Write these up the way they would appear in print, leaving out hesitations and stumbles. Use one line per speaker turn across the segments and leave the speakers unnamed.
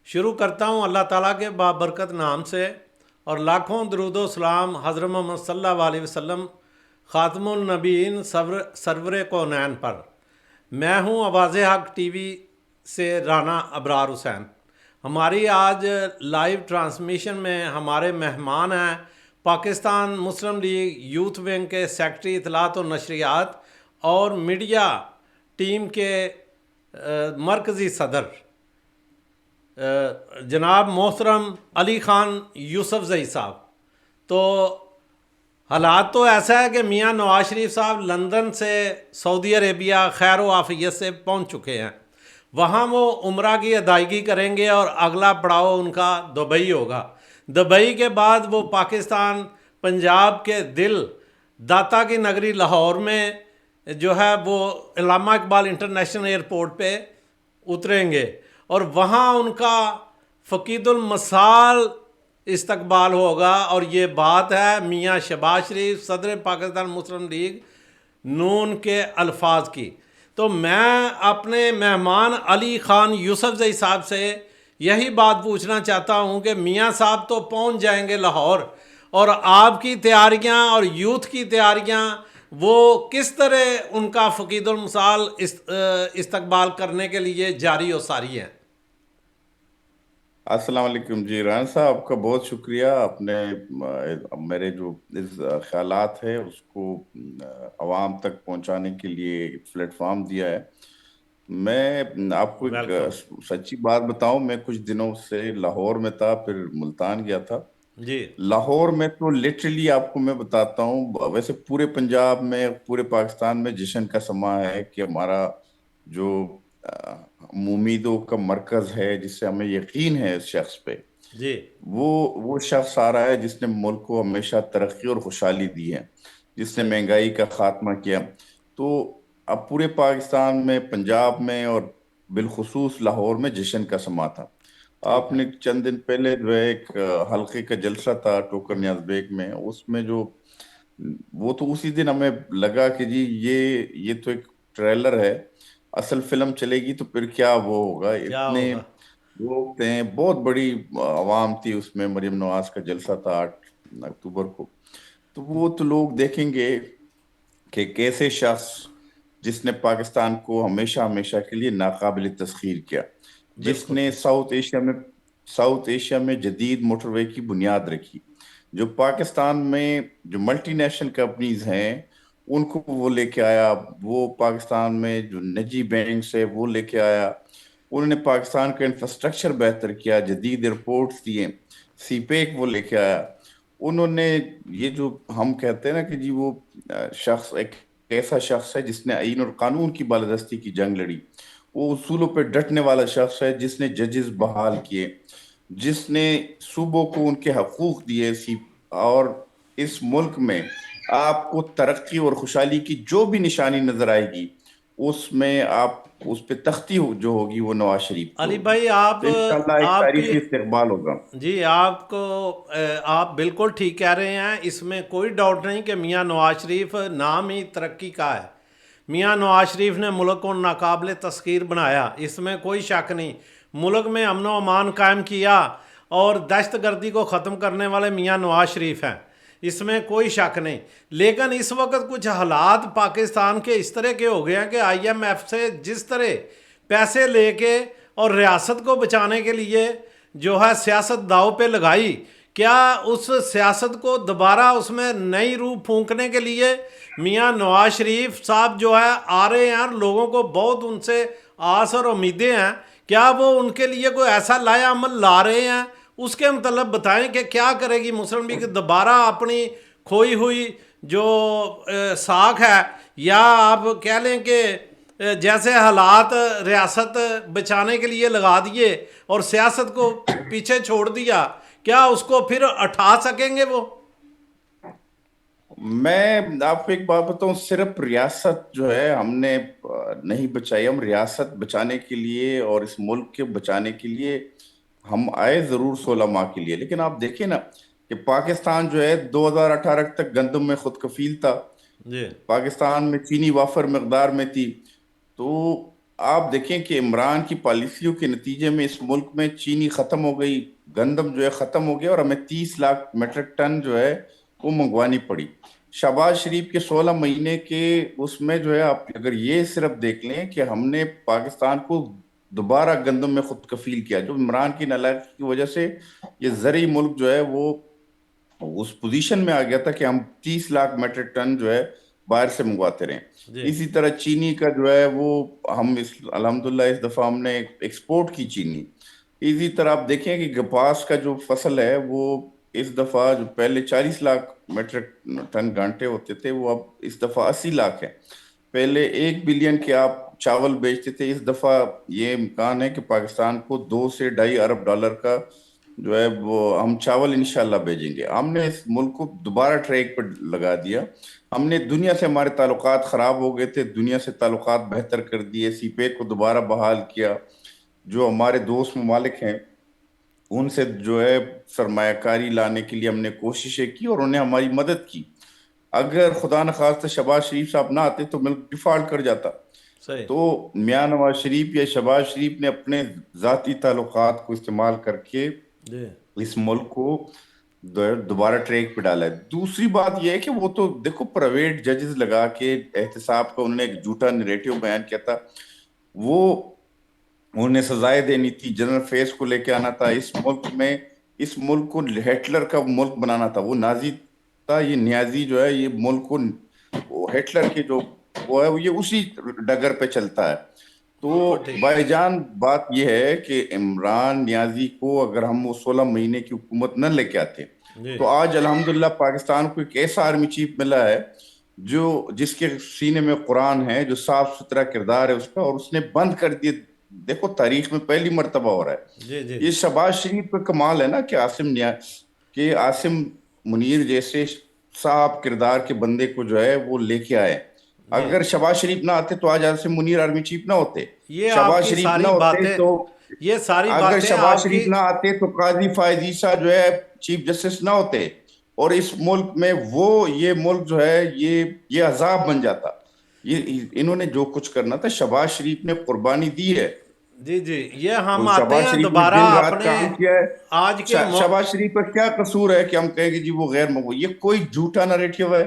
شروع کرتا ہوں اللہ تعالیٰ کے بابرکت نام سے، اور لاکھوں درود و سلام حضرت محمد صلی اللہ علیہ وسلم خاتم النبیین سرور کونین پر۔ میں ہوں آواز حق ٹی وی سے رانا ابرار حسین۔ ہماری آج لائیو ٹرانسمیشن میں ہمارے مہمان ہیں پاکستان مسلم لیگ یوتھ ونگ کے سیکرٹری اطلاعات و نشریات اور میڈیا ٹیم کے مرکزی صدر جناب محترم علی خان یوسف زئی صاحب۔ تو حالات تو ایسا ہے کہ میاں نواز شریف صاحب لندن سے سعودی عربیہ خیر و عافیت سے پہنچ چکے ہیں، وہاں وہ عمرہ کی ادائیگی کریں گے اور اگلا پڑاؤ ان کا دبئی ہوگا۔ دبئی کے بعد وہ پاکستان پنجاب کے دل داتا کی نگری لاہور میں جو ہے وہ علامہ اقبال انٹرنیشنل ایئرپورٹ پہ اتریں گے، اور وہاں ان کا فقید المثال استقبال ہوگا، اور یہ بات ہے میاں شہباز شریف صدر پاکستان مسلم لیگ نون کے الفاظ کی۔ تو میں اپنے مہمان علی خان یوسف زئی صاحب سے یہی بات پوچھنا چاہتا ہوں کہ میاں صاحب تو پہنچ جائیں گے لاہور، اور آپ کی تیاریاں اور یوتھ کی تیاریاں وہ کس طرح ان کا فقید المثال استقبال کرنے کے لیے جاری و ساری ہیں؟
السلام علیکم جی ران صاحب، آپ کا بہت شکریہ۔ آپ نے میرے جو خیالات ہے اس کو عوام تک پہنچانے کے لیے ایک پلیٹ فارم دیا ہے۔ میں آپ کو ایک
ویلکم
سچی بات بتاؤں، میں کچھ دنوں سے لاہور میں تھا، پھر ملتان گیا تھا۔
جی
لاہور میں تو لٹرلی آپ کو میں بتاتا ہوں، ویسے پورے پنجاب میں پورے پاکستان میں جشن کا سماں ہے کہ ہمارا جو امیدوں کا مرکز ہے، جس سے ہمیں یقین ہے اس شخص پہ،
جی
وہ شخص آ رہا ہے جس نے ملک کو ہمیشہ ترقی اور خوشحالی دی ہے، جس نے
صحیح
مہنگائی کا خاتمہ کیا۔ تو اب پورے پاکستان میں، پنجاب میں اور بالخصوص لاہور میں جشن کا سماں تھا۔
ٹھیک
آپ
ہے
نے چند دن پہلے جو ہے ایک حلقے کا جلسہ تھا ٹوکر نیاز بیگ میں، اس میں جو وہ تو اسی دن ہمیں لگا کہ جی یہ تو ایک ٹریلر ہے، اصل فلم چلے گی تو پھر کیا وہ ہوگا۔
کیا
اتنے
ہوگا؟
لوگ تھے، بہت بڑی عوام تھی اس میں۔ مریم نواز کا جلسہ تھا 8 اکتوبر کو، تو وہ تو لوگ دیکھیں گے کہ کیسے شخص جس نے پاکستان کو ہمیشہ ہمیشہ کے لیے ناقابل تسخیر کیا، جس
بالکل
نے
بالکل
ساؤتھ ایشیا میں جدید موٹر وے کی بنیاد رکھی، جو پاکستان میں جو ملٹی نیشنل کمپنیز ہیں ان کو وہ لے کے آیا، وہ پاکستان میں جو نجی بینکس ہے وہ لے کے آیا، انہوں نے پاکستان کا انفراسٹرکچر بہتر کیا، جدید ایئرپورٹس دیے، سی پیک وہ لے کے آیا۔ انہوں نے یہ جو ہم کہتے ہیں نا کہ جی وہ شخص ایک ایسا شخص ہے جس نے آئین اور قانون کی بالادستی کی جنگ لڑی، وہ اصولوں پہ ڈٹنے والا شخص ہے، جس نے ججز بحال کیے، جس نے صوبوں کو ان کے حقوق دیے، اور اس ملک میں آپ کو ترقی اور خوشحالی کی جو بھی نشانی نظر آئے گی، اس میں آپ اس پہ تختی جو ہوگی وہ نواز شریف پہ
علی
ہوگی۔
بھائی،
تو انشاءاللہ ایک
آپ کی
تاریخی استقبال ہوگا۔
جی آپ بالکل ٹھیک کہہ رہے ہیں، اس میں کوئی ڈاؤٹ نہیں کہ میاں نواز شریف نام ہی ترقی کا ہے۔ میاں نواز شریف نے ملک کو ناقابل تسخیر بنایا، اس میں کوئی شک نہیں۔ ملک میں امن و امان قائم کیا، اور دہشت گردی کو ختم کرنے والے میاں نواز شریف ہیں، اس میں کوئی شک نہیں۔ لیکن اس وقت کچھ حالات پاکستان کے اس طرح کے ہو گئے ہیں کہ آئی ایم ایف سے جس طرح پیسے لے کے اور ریاست کو بچانے کے لیے جو ہے سیاست داؤ پہ لگائی، کیا اس سیاست کو دوبارہ اس میں نئی روح پھونکنے کے لیے میاں نواز شریف صاحب جو ہے آ رہے ہیں، اور لوگوں کو بہت ان سے آس اور امیدیں ہیں، کیا وہ ان کے لیے کوئی ایسا لایا عمل لا رہے ہیں؟ اس کے متعلق بتائیں کہ کیا کرے گی مسلم لیگ دوبارہ اپنی کھوئی ہوئی جو ساکھ ہے، یا آپ کہہ لیں کہ جیسے حالات ریاست بچانے کے لیے لگا دیے اور سیاست کو پیچھے چھوڑ دیا، کیا اس کو پھر اٹھا سکیں گے وہ؟
میں آپ کو ایک بات بتاؤں، صرف ریاست جو ہے ہم نے نہیں بچائی، ہم ریاست بچانے کے لیے اور اس ملک کے بچانے کے لیے ہم آئے ضرور 16 ماہ کے لیے، لیکن آپ دیکھیں نا کہ پاکستان جو ہے 2018 تک گندم میں خود کفیل تھا،
جی
پاکستان میں چینی وافر مقدار میں تھی۔ تو آپ دیکھیں کہ عمران کی پالیسیوں کے نتیجے میں اس ملک میں چینی ختم ہو گئی، گندم جو ہے ختم ہو گیا، اور ہمیں 30 لاکھ میٹرک ٹن جو ہے وہ منگوانی پڑی۔ شہباز شریف کے 16 مہینے کے اس میں جو ہے آپ اگر یہ صرف دیکھ لیں کہ ہم نے پاکستان کو دوبارہ گندم میں خود کفیل کیا، جو عمران کی نالائکی کی وجہ سے یہ زرعی ملک جو ہے وہ اس پوزیشن میں آ گیا تھا کہ ہم 30 لاکھ میٹرک ٹن جو ہے باہر سے منگواتے رہیں۔
جی
اسی طرح چینی کا جو ہے وہ ہم الحمدللہ اس دفعہ ہم نے ایکسپورٹ کی چینی۔ اسی طرح آپ دیکھیں کہ کپاس کا جو فصل ہے وہ اس دفعہ جو پہلے 40 لاکھ میٹرک ٹن گانٹے ہوتے تھے وہ اب اس دفعہ 80 لاکھ ہے۔ پہلے 1 بلین کے آپ چاول بیچتے تھے، اس دفعہ یہ امکان ہے کہ پاکستان کو 2 سے 2.5 ارب ڈالر کا جو ہے وہ ہم چاول انشاءاللہ بھیجیں گے۔ ہم نے اس ملک کو دوبارہ ٹریک پر لگا دیا۔ ہم نے دنیا سے ہمارے تعلقات خراب ہو گئے تھے، دنیا سے تعلقات بہتر کر دیے، سی پیک کو دوبارہ بحال کیا۔ جو ہمارے دوست ممالک ہیں ان سے جو ہے سرمایہ کاری لانے کے لیے ہم نے کوششیں کی اور انہیں ہماری مدد کی۔ اگر خدا نخواستہ شہباز شریف صاحب نہ آتے تو ملک ڈیفالٹ کر جاتا۔
صحیح۔
تو میاں نواز شریف یا شہباز شریف نے اپنے ذاتی تعلقات کو استعمال کر کے
جی
اس ملک کو دوبارہ ٹریک پہ ڈالا ہے۔ دوسری بات یہ ہے کہ وہ تو دیکھو پرائیویٹ ججز لگا کے احتساب کا انہوں نے ایک جھوٹا نریٹو بیان کیا تھا، وہ انہیں سزائیں دینی تھی، جنرل فیس کو لے کے آنا تھا اس ملک میں، اس ملک کو ہٹلر کا ملک بنانا تھا۔ وہ نازی تھا، یہ نیازی جو ہے یہ ملک کو ہٹلر کے جو وہ ہے یہ اسی ڈگر پہ چلتا ہے۔ تو
بالکل ٹھیک۔
بھائی جان بات یہ ہے کہ عمران نیازی کو اگر ہم وہ 16 مہینے کی حکومت نہ لے کے آتے
جی
تو آج الحمدللہ پاکستان کو ایک ایسا آرمی چیف ملا ہے جو جس کے سینے میں قرآن ہے، جو صاف ستھرا کردار ہے اس کا، اور اس نے بند کر دیے۔ دیکھو تاریخ میں پہلی مرتبہ ہو رہا ہے
جی جی
یہ۔ شہباز شریف پہ کمال ہے نا کہ عاصم منیر جیسے صاحب کردار کے بندے کو جو ہے وہ لے کے آئے۔
جی،
اگر شہباز شریف نہ آتے تو آج عاصم منیر آرمی چیف نہ ہوتے،
یہ آپ
شہباز
کی
شریف نہ
ساری
ہوتے
باتیں،
تو
یہ ساری
اگر
باتیں
شہباز
آپ
شریف
کی،
نہ آتے تو قاضی فائز عیسیٰ جو ہے چیف جسٹس نہ ہوتے، اور اس ملک میں یہ ملک جو ہے یہ عذاب بن جاتا۔ یہ انہوں نے جو کچھ کرنا تھا شہباز شریف نے قربانی دی ہے۔
جی جی، یہ ہم
وہ
آتے
شہباز
ہیں
شریف نے
دوبارہ
دن رات
اپنے
کام کیا ہے۔
آج کے
شہباز شریف کا کیا قصور ہے کہ ہم کہیں کہ جی وہ غیر مقبول؟ یہ کوئی جھوٹا نریٹو ہے۔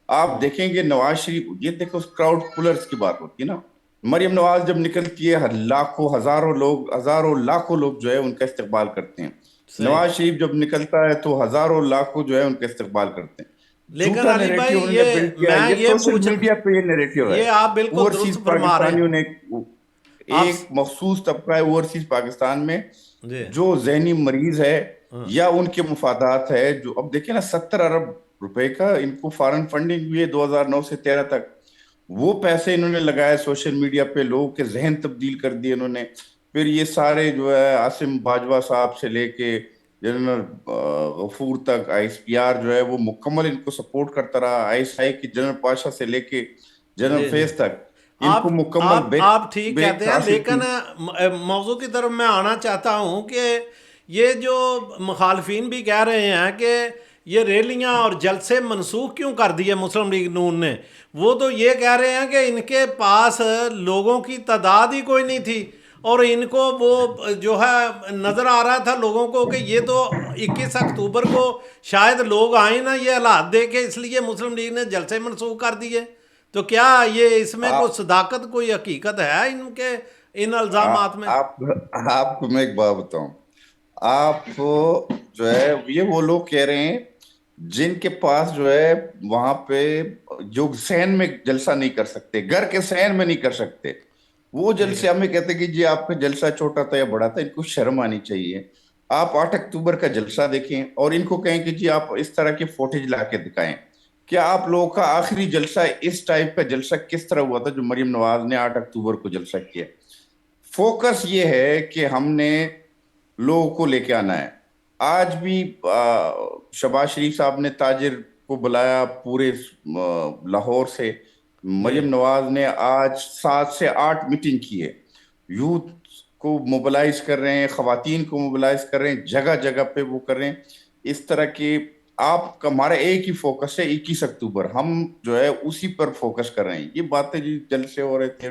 آپ دیکھیں گے نواز شریف، یہ دیکھو کراؤڈ پولرز کی بات ہوتی ہے نا، مریم نواز جب نکلتی ہے لاکھوں ہزاروں لاکھوں لوگ جو ہے ان کا استقبال کرتے ہیں۔
صحیح۔
نواز شریف جب نکلتا ہے تو ہزاروں لاکھوں جو ہے ان کا استقبال کرتے ہیں۔
لیکن
جھوٹا
علی
نیریٹو
بھائی
انہوں نے
یہ
بلڈ کیا ہے،
میں
یہ
یہ
سوشل
پوچھنا،
میڈیا پہ یہ نیریٹو ہے۔
یہ آپ بالکل
اوورسیز
درست فرما رہے
پاکستانیوں
ہیں
نے
آپ۔
ایک مخصوص طبقہ ہے اوورسیز پاکستان میں
جی
جو ذہنی مریض ہے
ہاں
یا ان کے مفادات ہے، جو اب دیکھیں نا 70 ارب روپے کا ان کو فارن فنڈنگ ہوئی ہے 2009 سے 13 تک۔ وہ پیسے انہوں نے لگائے سوشل میڈیا پہ، لوگوں کے ذہن تبدیل کر دیے انہوں نے۔ پھر یہ سارے جو ہے عاصم باجوہ صاحب سے لے کے جنرل غفور تک، آئی ایس پی آر جو ہے وہ مکمل ان کو سپورٹ کرتا رہا، آئی ایس آئی کی جنرل پاشا سے لے کے جنرل
جی جی،
فیض تک ان
آپ
کو مکمل
آپ ٹھیک
بیک
کہتے ہیں،
حاصل
لیکن
تھی۔
موضوع کی طرف میں آنا چاہتا ہوں کہ یہ جو مخالفین بھی کہہ رہے ہیں کہ یہ ریلیاں اور جلسے منسوخ کیوں کر دیے مسلم لیگ نون نے، وہ تو یہ کہہ رہے ہیں کہ ان کے پاس لوگوں کی تعداد ہی کوئی نہیں تھی، اور ان کو وہ جو ہے نظر آ رہا تھا لوگوں کو کہ یہ تو 21 اکتوبر کو شاید لوگ آئیں نا یہ حالات دیکھے، اس لیے مسلم لیگ نے جلسے منسوخ کر دیے۔ تو کیا یہ اس میں کوئی صداقت، کوئی حقیقت ہے ان کے ان الزامات میں؟
آپ کو میں ایک بات بتاؤں، آپ جو ہے یہ وہ لوگ کہہ رہے ہیں جن کے پاس جو ہے وہاں پہ جو صحن میں جلسہ نہیں کر سکتے، گھر کے صحن میں نہیں کر سکتے، وہ
ٹھیک ہے۔
جلسے ہمیں کہتے ہیں کہ جی آپ کا جلسہ چھوٹا تھا یا بڑا تھا، ان کو شرم آنی چاہیے۔ آپ 8 اکتوبر کا جلسہ دیکھیں اور ان کو کہیں کہ جی آپ اس طرح کی فوٹیج لا کے دکھائیں۔ کیا آپ لوگوں کا آخری جلسہ اس ٹائپ کا جلسہ کس طرح ہوا تھا جو مریم نواز نے 8 اکتوبر کو جلسہ کیا؟ فوکس یہ ہے کہ ہم نے لوگوں کو لے کے آنا ہے۔ آج بھی شہباز شریف صاحب نے تاجر کو بلایا پورے لاہور سے،
جی
مریم نواز نے آج 7 سے 8 میٹنگ کی ہے، یوتھ کو موبلائز کر رہے ہیں، خواتین کو موبلائز کر رہے ہیں، جگہ جگہ پہ وہ کر رہے ہیں۔ اس طرح کے آپ کا ہمارا ایک ہی فوکس ہے 21 اکتوبر، ہم جو ہے اسی پر فوکس کر رہے ہیں۔ یہ باتیں جی جلسے ہو رہے تھے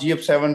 GF7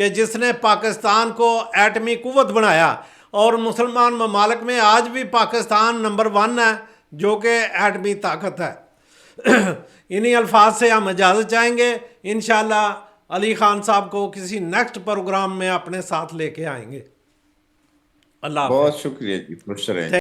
کہ جس نے پاکستان کو ایٹمی قوت بنایا، اور مسلمان ممالک میں آج بھی پاکستان نمبر 1 ہے جو کہ ایٹمی طاقت ہے۔ انہی الفاظ سے ہم اجازت چاہیں گے، انشاءاللہ علی خان صاحب کو کسی نیکسٹ پروگرام میں اپنے ساتھ لے کے آئیں گے۔ اللہ حافظ۔
بہت شکریہ جی، خوش رہیں۔